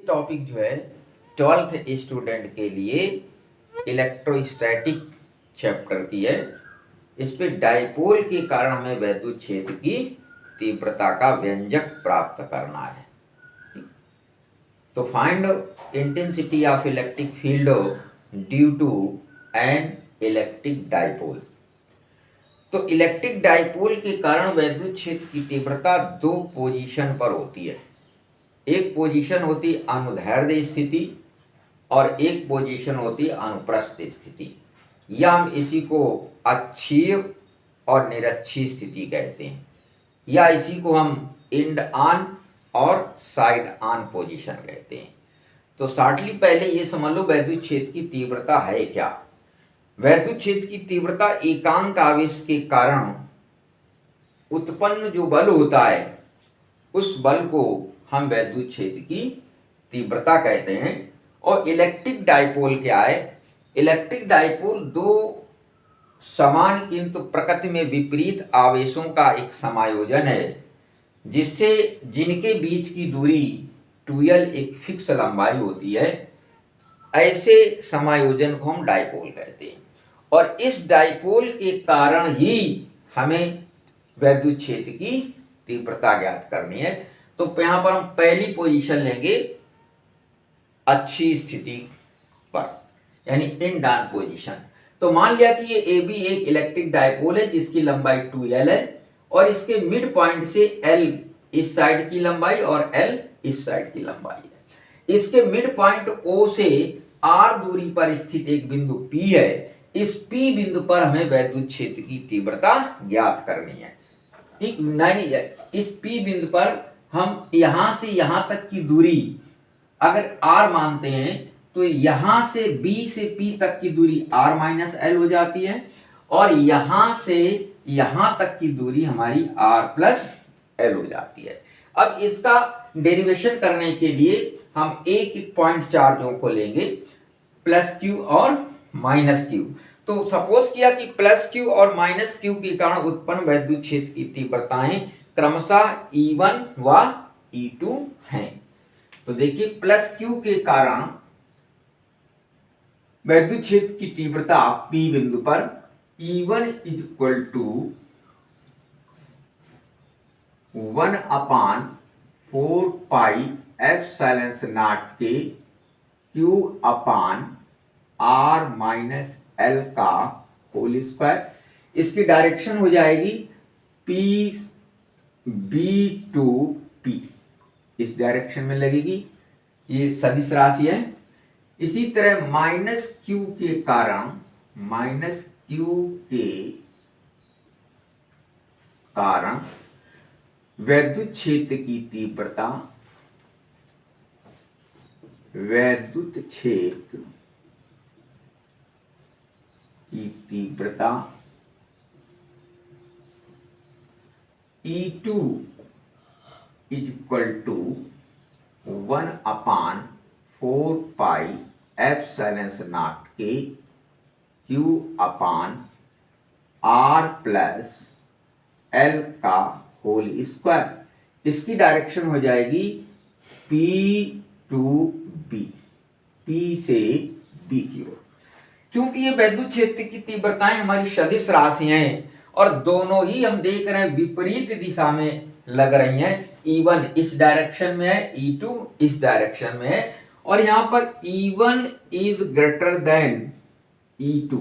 Topic जो है 12th student के लिए इलेक्ट्रोस्टैटिक चैप्टर की है। इस पे डाइपोल के कारण हमें वैद्युत क्षेत्र की तीव्रता का व्यंजक प्राप्त करना है। तो find intensity of electric field due to an electric dipole. तो इलेक्ट्रिक डाइपोल के कारण वैद्युत क्षेत्र की तीव्रता दो पोजीशन पर होती है। एक पोजीशन होती अनुदैर्ध्य स्थिति और एक पोजीशन होती अनुप्रस्थ स्थिति, या हम इसी को अक्षीय और निरक्षीय स्थिति कहते हैं, या इसी को हम इंड ऑन और साइड ऑन पोजीशन कहते हैं। तो शॉर्टली पहले ये समझ लो वैद्युत क्षेत्र की तीव्रता है क्या। वैद्युत क्षेत्र की तीव्रता एकांक आवेश के कारण उत्पन्न जो बल होता है उस बल को हम वैद्युत क्षेत्र की तीव्रता कहते हैं। और इलेक्ट्रिक डाइपोल क्या है? इलेक्ट्रिक डाइपोल दो समान किंतु प्रकृति में विपरीत आवेशों का एक समायोजन है, जिससे जिनके बीच की दूरी 2l एक फिक्स लंबाई होती है। ऐसे समायोजन को हम डाइपोल कहते हैं। और इस डाइपोल के कारण ही हमें वैद्युत क्षेत्र की तीव्रता ज्ञात करनी है। तो यहाँ पर हम पहली पोजीशन लेंगे अच्छी स्थिति पर, यानी इन डाउन पोजीशन। तो मान लिया कि ये ए बी एक इलेक्ट्रिक डाइपोल है जिसकी लंबाई 2l है और इसके मिड पॉइंट से l इस साइड की लंबाई और l इस साइड की लंबाई है। इसके मिड पॉइंट O से r दूरी पर स्थित एक बिंदु P है। इस P बिंदु पर हमें वैद्युत क्षेत्र की तीव्रता ज्ञात करनी है। ठीक नहीं, इस P बिंदु पर हम यहां से यहां तक की दूरी अगर r मानते हैं तो यहां से B से P तक की दूरी r माइनस l हो जाती है और यहां से यहां तक की दूरी हमारी r प्लस l हो जाती है। अब इसका डेरिवेशन करने के लिए हम एक एक पॉइंट चार्जों को लेंगे, प्लस q और माइनस q। तो सपोज किया कि प्लस q और माइनस q के कारण उत्पन्न वैद्युत क्षेत्र की तीव्रताएं क्रमशः E1 व E2 हैं। तो देखिए प्लस q के कारण वैद्युत क्षेत्र की तीव्रता P बिंदु पर E1 is equal to 1/4 pi epsilon naught के Q upon R minus L का होल स्क्वायर। इसकी डायरेक्शन हो जाएगी P B टू P, इस डायरेक्शन में लगेगी। ये सदिश राशि है। इसी तरह माइनस Q के कारण वैद्युत क्षेत्र की तीव्रता E2 is equal to 1/4 pi epsilon naught के Q upon R plus L का होल स्क्वायर। इसकी डायरेक्शन हो जाएगी P टू B, P से B की ओर। चूंकि ये वैद्युत क्षेत्र की तीव्रताएं हमारी सदिश राशियां हैं और दोनों ही हम देख रहे हैं विपरीत दिशा में लग रही हैं। E1 इस डायरेक्शन में है, E2 इस डायरेक्शन में है और यहां पर E1 is greater than E2,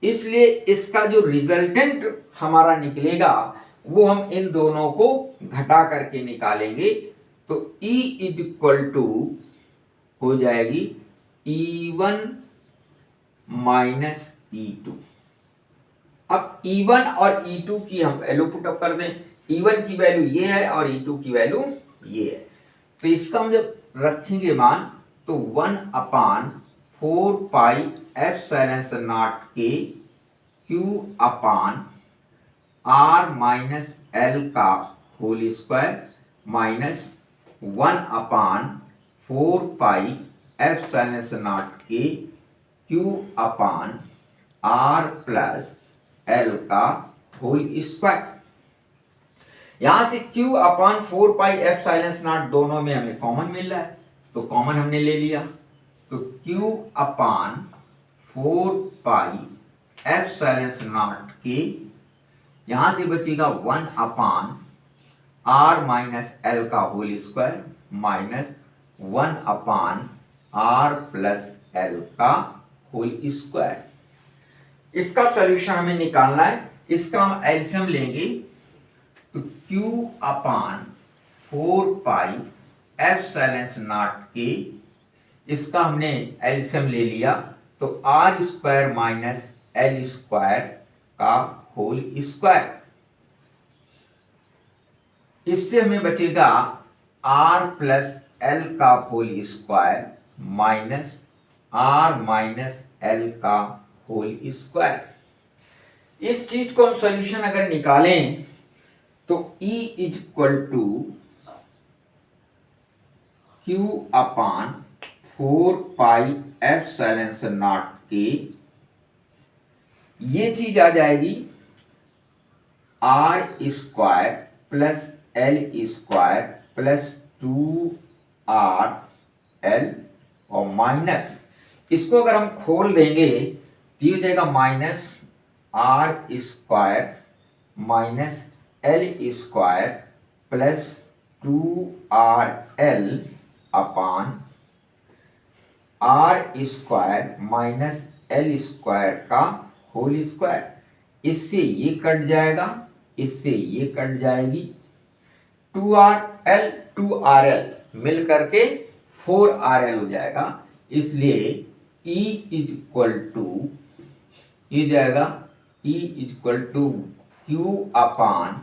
इसलिए इसका जो रिजल्टेंट हमारा निकलेगा वो हम इन दोनों को घटा करके निकालेंगे। तो E इज इक्वल टू हो जाएगी E1 माइनस E2। अब E1 और E2 की हम वैल्यू पुटअप कर दें। E1 की वैल्यू ये है और E2 की वैल्यू ये है। तो इसका हम जब रखेंगे मान तो 1/4 पाई एप्सिलॉन नॉट के Q upon R minus L का whole square minus 1/4 pi epsilon naught के Q upon R plus L का होल स्क्वायर। यहां से q अपॉन 4πε0 दोनों में हमें कॉमन मिल रहा है, तो कॉमन हमने ले लिया, तो q अपॉन 4πε0 के, यहां से बचेगा 1 अपॉन r माइनस एल का whole square minus 1 upon r plus L का होल स्क्वायर। इसका सॉल्यूशन हमें निकालना है, इसका हम एलसीएम लेंगे, तो q अपॉन 4πε0 के, इसका हमने एलसीएम ले लिया, तो r square minus L square का होल स्क्वायर। इससे हमें बचेगा r प्लस एल का whole square minus r minus L का होल स्क्वायर। इस चीज को हम सॉल्यूशन अगर निकालें तो E is equal to q upon 4πε0 के, ये चीज आ जाएगी r square plus L square plus 2rl और माइनस, इसको अगर हम खोल देंगे तो ये हो जाएगा minus r square minus L square plus 2rl अपान r square minus L square का होल स्क्वायर। इससे ये कट जाएगा, इससे ये कट जाएगी, 2rl मिल करके 4rl हो जाएगा। इसलिए E इज इक्वल टू, ये जाएगा E is equal to q upon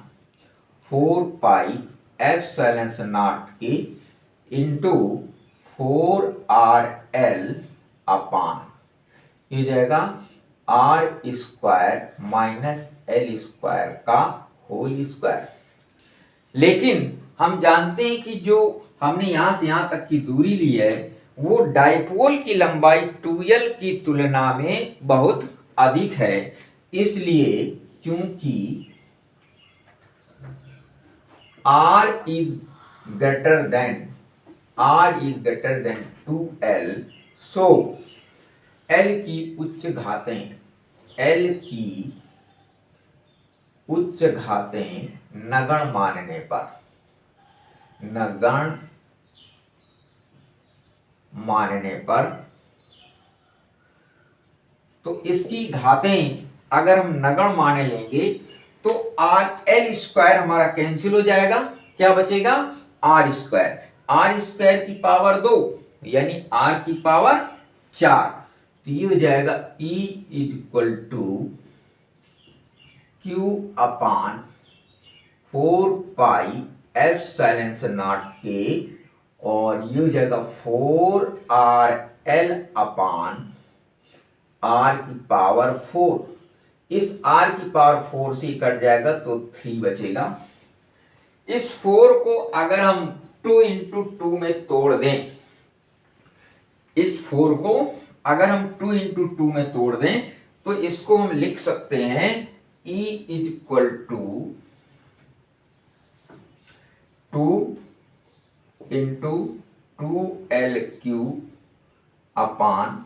4πε0 के इंटू 4rl अपान, ये जाएगा r square minus L square का होल स्क्वायर। लेकिन हम जानते हैं कि जो हमने यहां से यहां तक की दूरी ली है वो डाइपोल की लंबाई 2l की तुलना में बहुत अधिक है। इसलिए क्योंकि r is greater than 2l, so l की उच्च घातें नगण्य मानने पर, तो इसकी घातें अगर हम नगण्य माने लेंगे तो एल स्क्वायर हमारा कैंसिल हो जाएगा, क्या बचेगा आर स्क्वायर की पावर 2 यानी r की पावर 4, तो ये हो जाएगा E is equal to q upon 4πε0 के, और ये हो जाएगा 4rl अपान r की पावर 4। इस r की पावर 4 से कट जाएगा तो 3 बचेगा। इस 4 को अगर हम 2 इंटू 2 में तोड़ दें, इस 4 को अगर हम 2 इंटू 2 में तोड़ दें तो इसको हम लिख सकते हैं E is equal to 2 into 2l³ upon,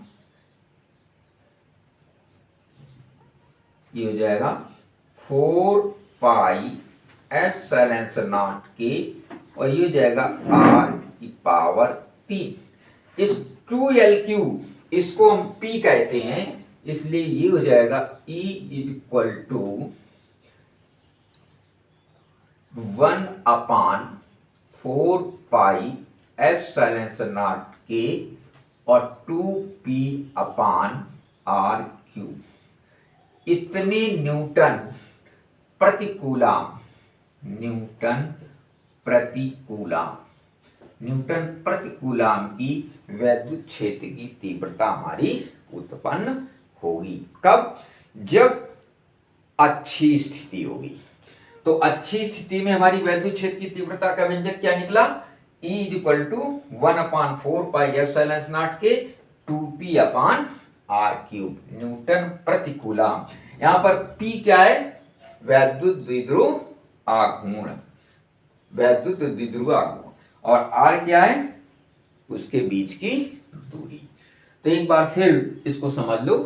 ये हो जाएगा 4πε0 के, और ये हो जाएगा r की पावर 3। इस 2l³ इसको हम p कहते हैं, इसलिए ये हो जाएगा E इज इक्वल टू 1 अपान 4πε0 के और 2p अपान r³। इतने न्यूटन प्रतिकूलाम की वैद्युत क्षेत्र की तीव्रता हमारी उत्पन्न होगी। कब? जब अच्छी स्थिति होगी। तो अच्छी स्थिति में हमारी वैद्युत क्षेत्र की तीव्रता का व्यंजक क्या निकला? E इज इक्वल टू 1 अपान 4πε0 के 2p अपान r³। न्यूटन प्रतिकूलाम, यहाँ पर p क्या है? वैद्युत द्विध्रुव आघूर्ण। वैद्युत द्विध्रुव आघूर्ण, और r क्या है, उसके बीच की दूरी। तो एक बार फिर इसको समझ लो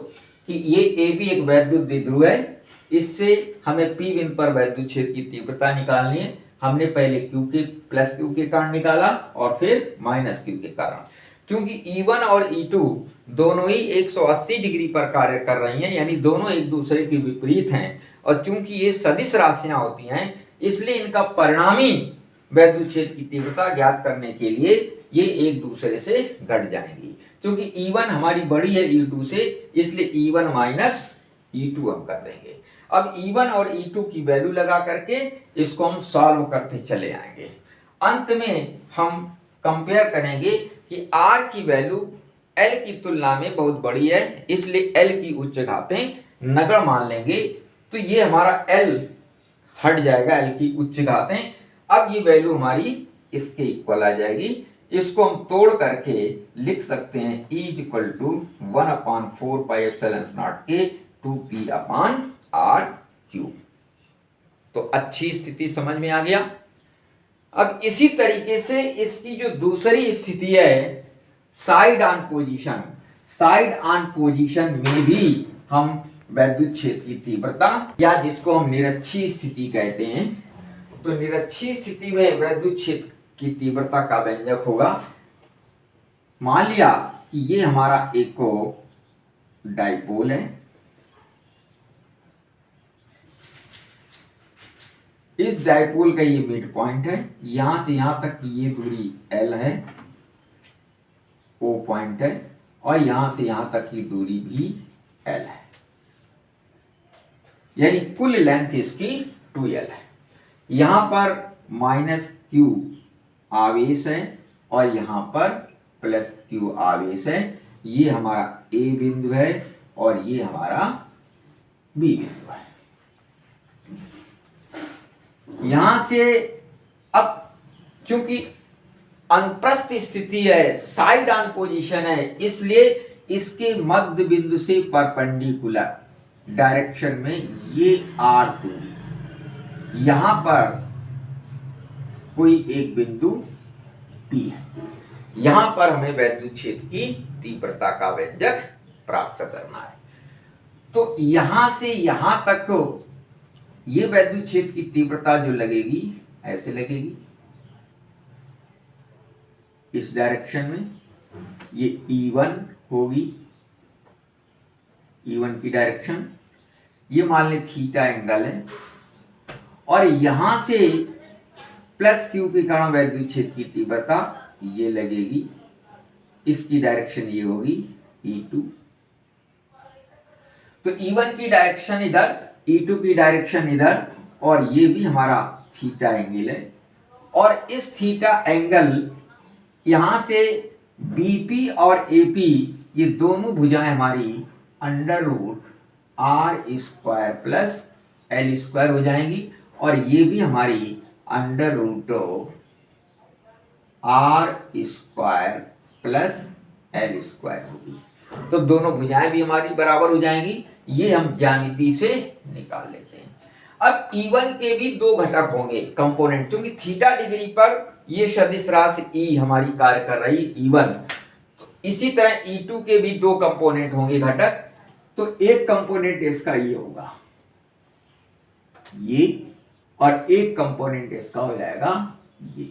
कि ये ए बी एक वैद्युत द्विध्रुव है, इससे हमें p बिंदु पर वैद्युत क्षेत्र की तीव्रता निकालनी है। हमने पहले q के प्लस q के कारण निकाला और फिर माइनस q के कारण। क्योंकि E1 और E2 दोनों ही 180 डिग्री पर कार्य कर रही हैं, यानी दोनों एक दूसरे के विपरीत हैं, और क्योंकि ये सदिश राशियां होती हैं, इसलिए इनका परिणामी वैद्युत क्षेत्र की तीव्रता ज्ञात करने के लिए ये एक दूसरे से घट जाएंगी। क्योंकि E1 हमारी बड़ी है E2 से, इसलिए E1 माइनस E2 हम कर देंगे। अब E1 और E2 की वैल्यू लगा करके इसको हम सॉल्व करते चले आएंगे। अंत में हम कंपेयर करेंगे कि R की वैल्यू L की तुलना में बहुत बड़ी है, इसलिए L की उच्च घातें नगण्य मान लेंगे। तो ये हमारा L हट जाएगा, L की उच्च घातें। अब ये वैल्यू हमारी इसके इक्वल आ जाएगी। इसको हम तोड़ करके लिख सकते हैं E equal to 1/4 pi epsilon naught के 2p अपॉन r क्यूब। तो अच्छी स्थिति समझ में आ गया। अब इसी तरीके से इसकी जो दूसरी स्थिति है side on position, side on position में भी हम वैद्युत क्षेत्र की तीव्रता, या जिसको हम निरक्षीय स्थिति कहते हैं, तो निरक्षीय स्थिति में वैद्युत क्षेत्र की तीव्रता का व्यंजक होगा। मान लिया कि ये हमारा एक डाइपोल है, इस डाइपोल का ये मिड पॉइंट है, यहां से यहां तक की ये दूरी L है, O पॉइंट है, और यहां से यहां तक की दूरी भी L है, यानी कुल लेंथ इसकी 2L है। यहां पर माइनस Q आवेश है और यहां पर प्लस Q आवेश है। ये हमारा A बिंदु है और ये हमारा B बिंदु है। यहां से अब चूंकि अनुप्रस्थ स्थिति है, साइड ऑन पोजीशन है, इसलिए इसके मध्य बिंदु से परपेंडिकुलर डायरेक्शन में ये R दूरी, यहां पर कोई एक बिंदु P है, यहां पर हमें वैद्युत क्षेत्र की तीव्रता का व्यंजक प्राप्त करना है। तो यहां से यहां तक ये वैद्युत क्षेत्र की तीव्रता जो लगेगी ऐसे लगेगी, इस डायरेक्शन में ये E1 होगी, E1 की डायरेक्शन, ये मान ले थीटा एंगल है, और यहां से प्लस Q के कारण वैद्युत क्षेत्र की तीव्रता ये लगेगी, इसकी डायरेक्शन ये होगी E2। तो E1 की डायरेक्शन इधर, E2 की डायरेक्शन इधर, और ये भी हमारा थीटा एंगल है, और इस थीटा एंगल यहां से BP और AP ये दोनों भुजाएं हमारी under root R² plus L² हो जाएंगी, और ये भी हमारी under root R² plus L² होगी। तो दोनों भुजाएं भी हमारी बराबर हो जाएंगी। ये हम ज्यामिति से निकाल लेते हैं। अब E1 के भी दो घटक होंगे, कंपोनेंट, क्योंकि थीटा डिग्री पर ये सदिश राशि E हमारी कार्य कर रही E1, तो इसी तरह E2 के भी दो कंपोनेंट होंगे घटक। तो एक कंपोनेंट इसका ये होगा ये, और एक कंपोनेंट इसका हो जाएगा ये।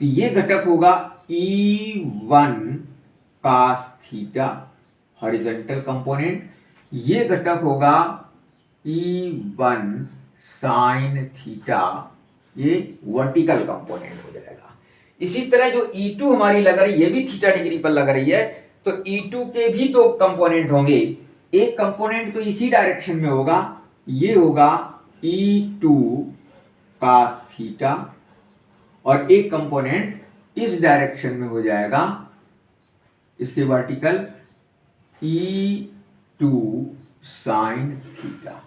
तो ये घटक होगा E1 cos theta horizontal component, ये घटक होगा E1 sin थीटा, ये वर्टिकल कंपोनेंट हो जाएगा। इसी तरह जो E2 हमारी लग रही है, ये भी थीटा डिग्री पर लग रही है, तो E2 के भी दो कंपोनेंट होंगे। एक कंपोनेंट तो इसी डायरेक्शन में होगा, ये होगा E2 cos थीटा, और एक कंपोनेंट इस डायरेक्शन में हो जाएगा, इसके वर्टिकल E2 sin थीटा।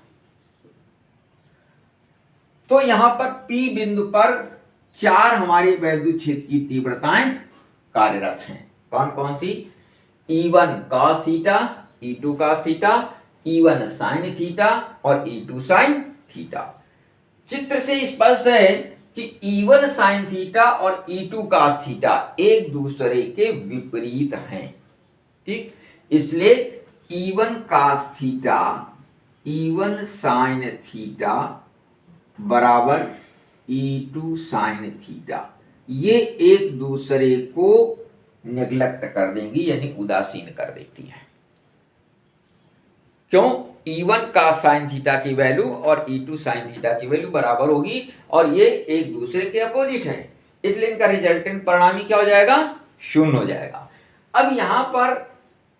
तो यहां पर P बिंदु पर चार हमारी वैद्युत क्षेत्र की तीव्रताएं कार्यरत हैं। कौन कौन सी? E1 cos theta, E2 cos theta, E1 sin theta और E2 sin थीटा। चित्र से स्पष्ट है कि E1 साइन थीटा और E2 कास थीटा एक दूसरे के विपरीत हैं, ठीक। इसलिए E1 cos theta E1 sine theta बराबर E2 साइन थीटा, ये एक दूसरे को नेग्लेक्ट कर देंगी, यानी उदासीन कर देती है। क्यों? E1 का साइन थीटा की वैल्यू और E2 साइन थीटा की वैल्यू बराबर होगी और ये एक दूसरे के अपोजिट है, इसलिए इनका रिजल्टेंट परिणामी क्या हो जाएगा? शून्य हो जाएगा। अब यहां पर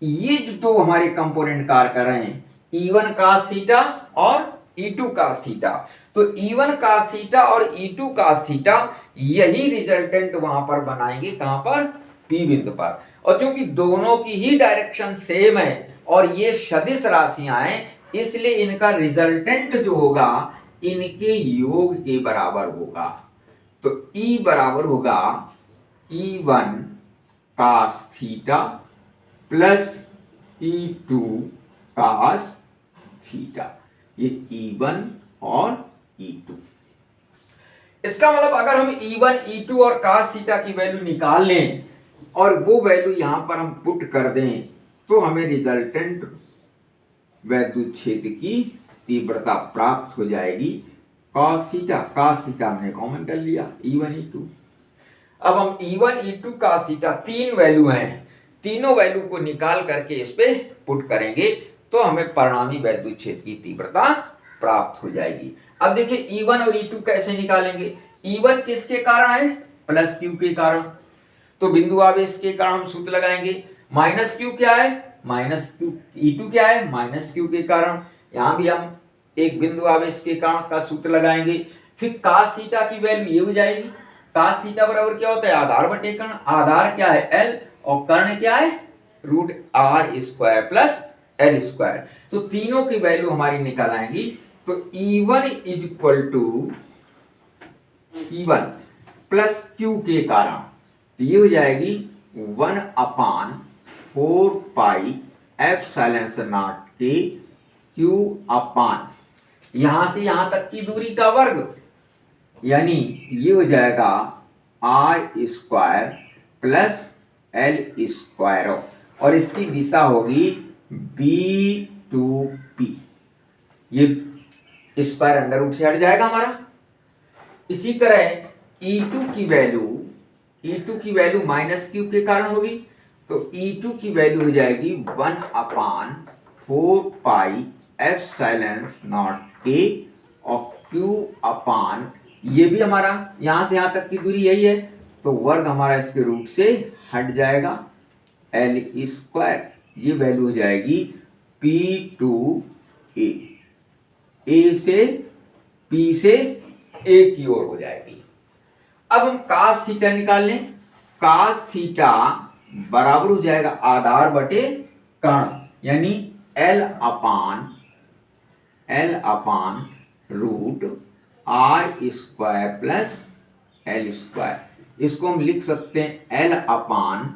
ये जो दो हमारे कंपोनेंट कार्य कर रहे हैं, E1 cos थीटा और E2 cos थीटा, तो E1 cos थीटा और E2 cos थीटा यही रिजल्टेंट वहां पर बनाएंगे, कहां पर? P बिंदु पर। और क्योंकि दोनों की ही डायरेक्शन सेम है और ये सदिश राशियां हैं, इसलिए इनका रिजल्टेंट जो होगा इनके योग के बराबर होगा। तो E बराबर होगा E1 cos theta plus E2 cos theta, ये E1 और E2। इसका मतलब अगर हम E1, E2 और cos थीटा की वैल्यू निकाल लें और वो वैल्यू यहां पर हम पुट कर दें, तो हमें रिजल्टेंट वैद्युत क्षेत्र की तीव्रता प्राप्त हो जाएगी। cos थीटा हमने कॉमन कर लिया, E1, E2। अब हम E1, E2 cos थीटा तीन वैल्यू हैं, तीनों वैल्यू को निकाल करके इस पे पुट करेंगे तो हमें परिणामी वैद्युत क्षेत्र की तीव्रता प्राप्त हो जाएगी। अब देखिए E1 और E2 कैसे निकालेंगे? E1 किसके कारण है? प्लस Q के कारण, तो बिंदु आवेश के कारण हम सूत्र लगाएंगे। माइनस Q क्या है? Minus Q। E2 क्या है? माइनस Q के कारण, यहां भी हम एक बिंदु आवेश के कारण का सूत्र लगाएंगे। फिर cos थीटा की वैल्यू ये हो जाएगी, cos थीटा बराबर क्या होता है? आधार बटे कर्ण। आधार क्या है? L, और कर्ण क्या है? Root R square plus L square. तो तीनों की वैल्यू हमारी निकल आएंगी। तो E1 is equal to E1 plus Q के कारण, तो ये हो जाएगी 1/4 पाई एप्सिलॉन नॉट के Q अपान, यहां से यहां तक की दूरी का वर्ग, यानी ये हो जाएगा R square plus L square, और इसकी दिशा होगी B2P। ये स्क्वायर अंडर रूट से हट जाएगा हमारा। इसी तरह E2 की वैल्यू माइनस Q के कारण होगी, तो E2 की वैल्यू हो जाएगी 1/4 पाई एप्सिलॉन नॉट के और Q अपान, ये भी हमारा यहां से यहां तक की दूरी यही है, तो वर्ग हमारा इसके रूट से हट जाएगा, L स्क्वायर। ये वैल्यू हो जाएगी P2A, A से P से A की ओर हो जाएगी। अब हम cos थीटा निकाल लें। cos थीटा बराबर हो जाएगा आधार बटे कर्ण, यानी L upon root R square plus L square. इसको हम लिख सकते हैं L upon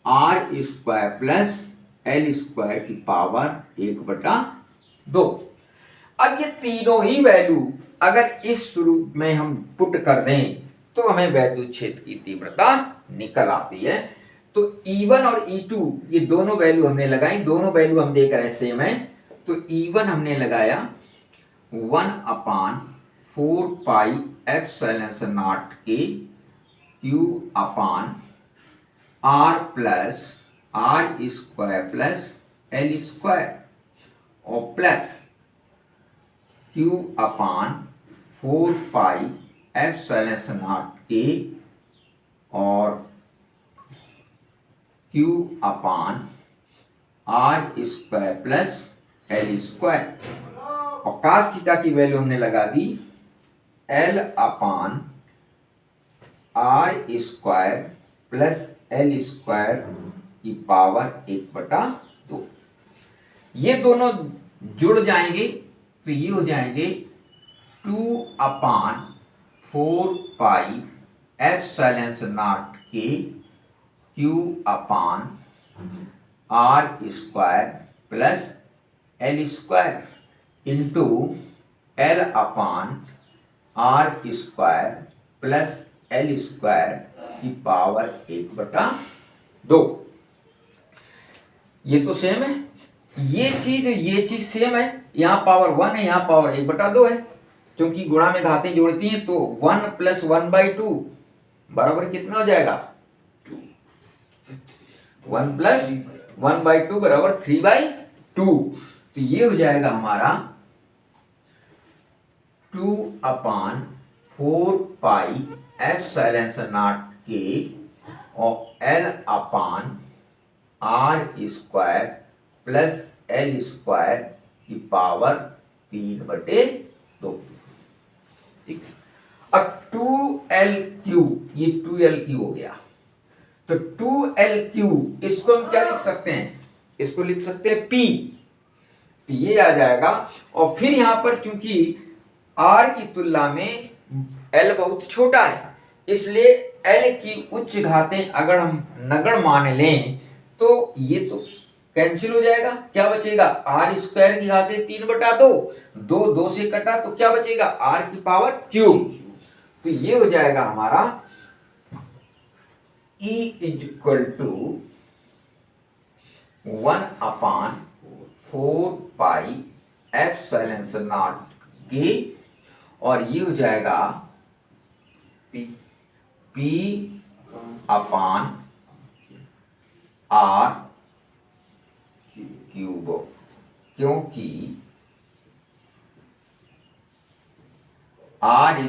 R square plus L square की पावर 1/2। अब ये तीनों ही वैल्यू अगर इस रूप में हम पुट कर दें तो हमें वैद्युत क्षेत्र की तीव्रता निकल आती है। तो E1 और E2 ये दोनों वैल्यू हमने लगाई, दोनों वैल्यू हम देख रहे हैं सेम है। तो E1 हमने लगाया 1/4 पाई एप्सिलॉन नॉट के Q upon R plus R square plus L square, और plus Q upon 4 pi epsilon naught के और Q upon R square plus L square, और cos थीटा की वैल्यू हमने लगा दी L upon R square plus L square की power 1/2। ये दोनों जुड़ जाएंगे तो ये हो जाएंगे 2/4 पाई एप्सिलॉन नॉट के Q upon R square plus L square into L upon R square plus L square की पावर 1/2। ये तो सेम है, ये चीज सेम है, यहाँ पावर 1 है, यहाँ पावर 1/2 है, क्योंकि गुणा में घातें जोड़ती हैं तो 1 + 1/2 बराबर कितना हो जाएगा 1 + 1/2 बराबर 3/2। तो ये हो जाएगा हमारा 2/4πε0 के और L/r² प्लस एल स्क्वायर की पावर 3/2। ठीक, अब 2L3 ये 2L3 हो गया, तो 2L3 इसको हम क्या लिख सकते हैं, इसको लिख सकते हैं P, तो ये आ जाएगा। और फिर यहां पर चूंकि R की तुलना में L बहुत छोटा है, इसलिए L की उच्च घातें अगर हम नगण्य मान लें तो ये तो कैंसिल हो जाएगा, क्या बचेगा r² की घातें 3/2, 2 से कटा तो क्या बचेगा r की पावर क्यूब। तो ये हो जाएगा हमारा E = 1/4πε0 के, और ये हो जाएगा P/r क्यूब, क्योंकि r >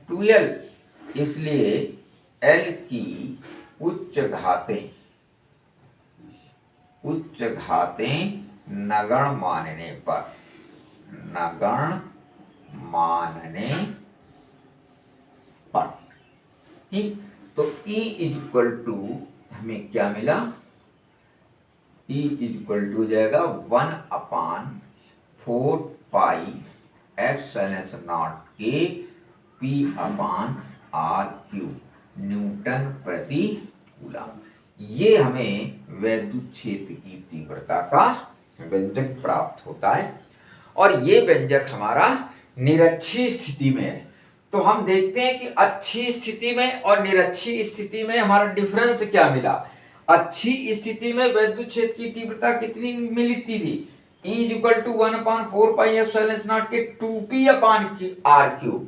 2L, इसलिए L की उच्च घातें नगण्य मानने पर ठीक। तो E = हमें क्या मिला, E = हो जाएगा 1/4πε0 के P/r³ न्यूटन प्रति कूलम। ये हमें वैद्युत क्षेत्र की तीव्रता का व्यंजक प्राप्त होता है, और ये व्यंजक हमारा निरक्षीय स्थिति में है। तो हम देखते हैं कि अच्छी स्थिति में और निरक्षीय स्थिति में हमारा डिफरेंस क्या मिला। अच्छी स्थिति में वैद्युत क्षेत्र की तीव्रता कितनी मिलती थी, E = 1/4πε0 के 2P/r³,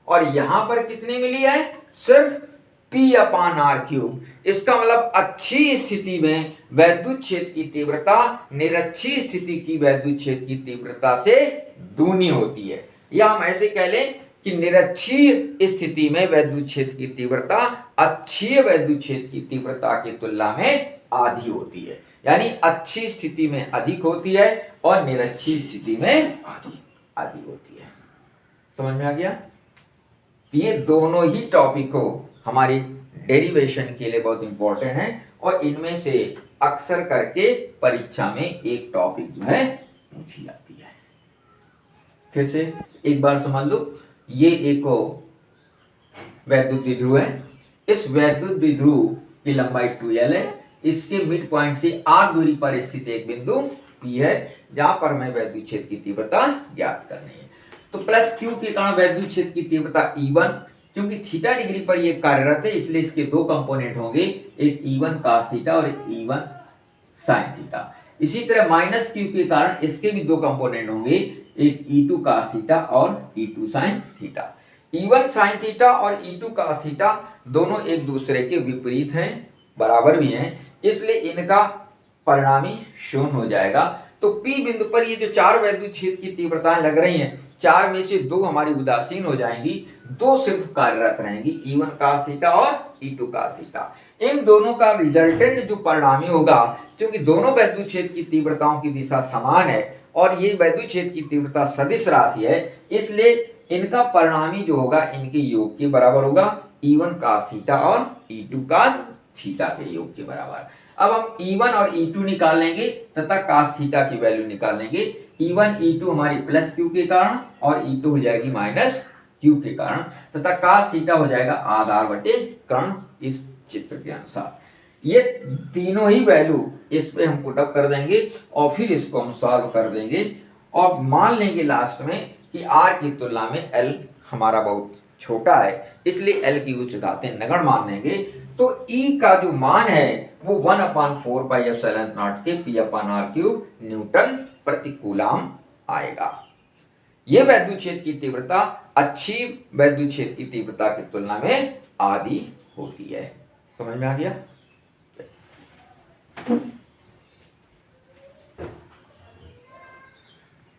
और यहां पर कितनी मिली है सिर्फ P/r³। इसका मतलब अच्छी स्थिति में वैद्युत क्षेत्र की तीव्रता निरक्षीय स्थिति की वैद्युत क्षेत्र की तीव्रता से दूनी होती है, या हम ऐसे कह लें कि निरक्षीय स्थिति में वैद्युत क्षेत्र की तीव्रता अक्षीय वैद्युत क्षेत्र की तीव्रता की तुलना में आधी होती है, यानी अच्छी स्थिति में अधिक होती है और निरक्षीय स्थिति में आधी होती है। समझ में आ गया। ये दोनों ही टॉपिक हो हमारी डेरिवेशन के लिए बहुत इंपॉर्टेंट है, और इनमें से अक्सर करके परीक्षा में एक टॉपिक जो है पूछी जाती है। फिर से एक बार समझ लो, ये एक वैद्युत द्विध्रुव है, इस वैद्युत द्विध्रुव की लंबाई 2L है, इसके मिड पॉइंट से r दूरी पर स्थित एक बिंदु P है, जहां पर हमें वैद्युत क्षेत्र की तीव्रता ज्ञात करनी है। तो प्लस Q के कारण वैद्युत क्षेत्र की तीव्रता E1, क्योंकि थीटा डिग्री पर ये कार्यरत है इसलिए इसके दो कंपोनेंट होंगे, एक E1 cos थीटा और एक E1 sin थीटा। इसी तरह माइनस Q के कारण इसके भी दो कंपोनेंट होंगे, एक E2 cos थीटा और E2 sin theta. E1 sin theta और E2 cos थीटा दोनों एक दूसरे के विपरीत हैं, बराबर भी हैं, इसलिए इनका परिणामी शून्य हो जाएगा। तो P बिंदु पर ये जो चार वैद्युत क्षेत्र की तीव्रताएं लग रही हैं, चार में से दो हमारी उदासीन हो जाएंगी, दो सिर्फ कार्यरत रहेंगी, E1 cos थीटा और E2 cos थीटा। इन दोनों का रिजल्टेंट जो परिणामी होगा, क्योंकि दोनों वैद्युत क्षेत्र की तीव्रताओं की दिशा समान है और ये वैद्युत क्षेत्र की तीव्रता सदिश राशि है, इसलिए इनका परिणामी जो होगा इनके योग के बराबर होगा, E1 cos थीटा और E2 cos थीटा के योग के बराबर। अब हम E1 और E2 निकाल लेंगे तथा cos थीटा की वैल्यू निकाल लेंगे। E1 E2 हमारी प्लस Q के कारण और E2 हो जाएगी माइनस Q के कारण, तथा cos थीटा हो जाएगा आधार बटे कर्ण इस चित्र के अनुसार। ये तीनों ही वैल्यू इस पे हम पुटअप कर देंगे और फिर इसको हम सॉल्व कर देंगे, और मान लेंगे लास्ट में कि R की तुलना में L हमारा बहुत छोटा है इसलिए L की उच्च घातें नगण्य मान लेंगे, तो E का जो मान है वो 1/4 के P/r³ न्यूटन प्रति कूलाम आएगा। ये वैद्युत क्षेत्र की तीव्रता अच्छी वैद्युत क्षेत्र की तीव्रता की तुलना में आधी होती है। समझ में आ गया?